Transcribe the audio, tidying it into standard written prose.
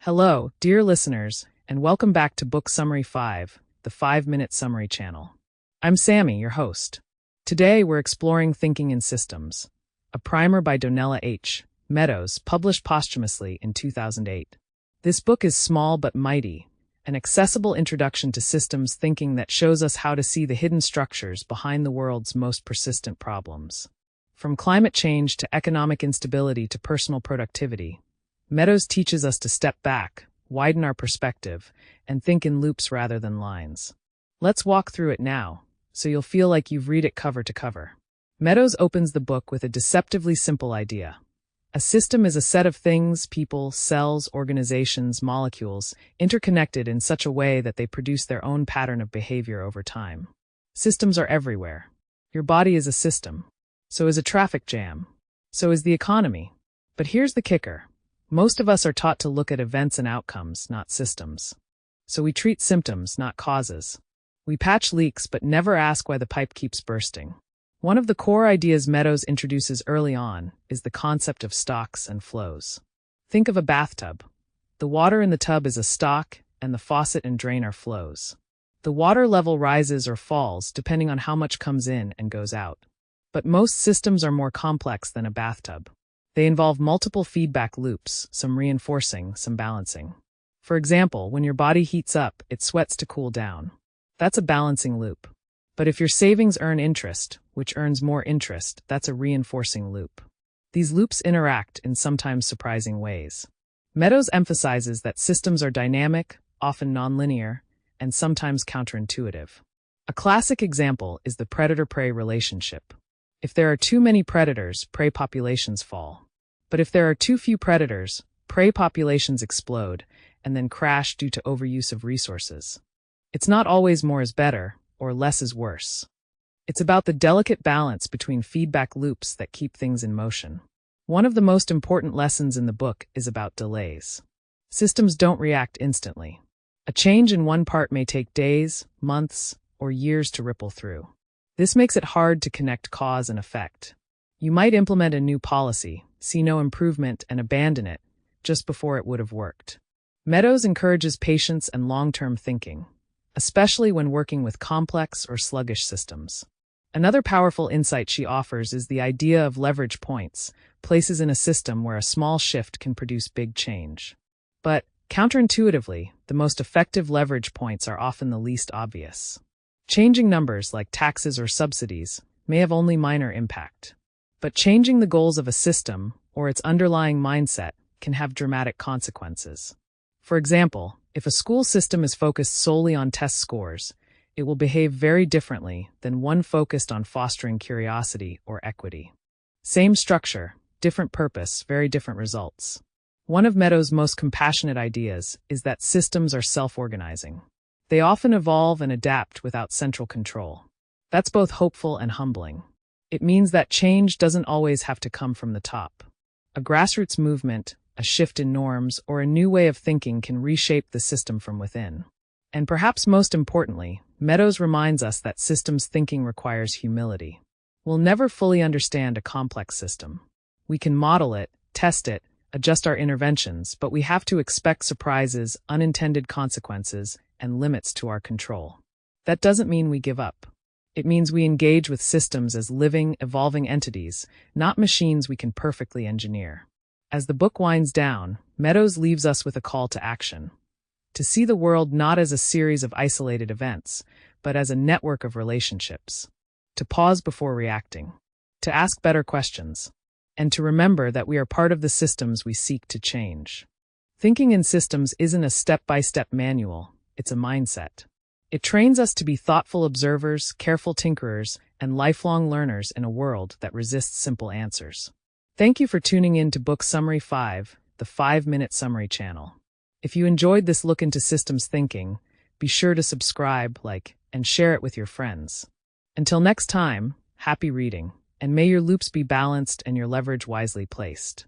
Hello, dear listeners, and welcome back to Book Summary 5, the 5-Minute Summary channel. I'm Sammy, your host. Today we're exploring Thinking in Systems, a primer by Donella Meadows, published posthumously in 2008. This book is small but mighty, an accessible introduction to systems thinking that shows us how to see the hidden structures behind the world's most persistent problems. From climate change to economic instability to personal productivity, Meadows teaches us to step back, widen our perspective, and think in loops rather than lines. Let's walk through it now, so you'll feel like you've read it cover to cover. Meadows opens the book with a deceptively simple idea. A system is a set of things, people, cells, organizations, molecules, interconnected in such a way that they produce their own pattern of behavior over time. Systems are everywhere. Your body is a system. So is a traffic jam. So is the economy. But here's the kicker. Most of us are taught to look at events and outcomes, not systems. So we treat symptoms, not causes. We patch leaks but never ask why the pipe keeps bursting. One of the core ideas Meadows introduces early on is the concept of stocks and flows. Think of a bathtub. The water in the tub is a stock, and the faucet and drain are flows. The water level rises or falls depending on how much comes in and goes out. But most systems are more complex than a bathtub. They involve multiple feedback loops, some reinforcing, some balancing. For example, when your body heats up, it sweats to cool down. That's a balancing loop. But if your savings earn interest, which earns more interest, that's a reinforcing loop. These loops interact in sometimes surprising ways. Meadows emphasizes that systems are dynamic, often nonlinear, and sometimes counterintuitive. A classic example is the predator-prey relationship. If there are too many predators, prey populations fall. But if there are too few predators, prey populations explode and then crash due to overuse of resources. It's not always more is better or less is worse. It's about the delicate balance between feedback loops that keep things in motion. One of the most important lessons in the book is about delays. Systems don't react instantly. A change in one part may take days, months, or years to ripple through. This makes it hard to connect cause and effect. You might implement a new policy, see no improvement, and abandon it just before it would have worked. Meadows encourages patience and long-term thinking, especially when working with complex or sluggish systems. Another powerful insight she offers is the idea of leverage points, places in a system where a small shift can produce big change. But, counterintuitively, the most effective leverage points are often the least obvious. Changing numbers like taxes or subsidies may have only minor impact. But changing the goals of a system or its underlying mindset can have dramatic consequences. For example, if a school system is focused solely on test scores, it will behave very differently than one focused on fostering curiosity or equity. Same structure, different purpose, very different results. One of Meadows' most compassionate ideas is that systems are self-organizing. They often evolve and adapt without central control. That's both hopeful and humbling. It means that change doesn't always have to come from the top. A grassroots movement, a shift in norms, or a new way of thinking can reshape the system from within. And perhaps most importantly, Meadows reminds us that systems thinking requires humility. We'll never fully understand a complex system. We can model it, test it, adjust our interventions, but we have to expect surprises, unintended consequences, and limits to our control. That doesn't mean we give up. It means we engage with systems as living, evolving entities, not machines we can perfectly engineer. As the book winds down, Meadows leaves us with a call to action. To see the world not as a series of isolated events, but as a network of relationships. To pause before reacting. To ask better questions. And to remember that we are part of the systems we seek to change. Thinking in systems isn't a step-by-step manual. It's a mindset. It trains us to be thoughtful observers, careful tinkerers, and lifelong learners in a world that resists simple answers. Thank you for tuning in to Book Summary 5, the 5-Minute Summary channel. If you enjoyed this look into systems thinking, be sure to subscribe, like, and share it with your friends. Until next time, happy reading, and may your loops be balanced and your leverage wisely placed.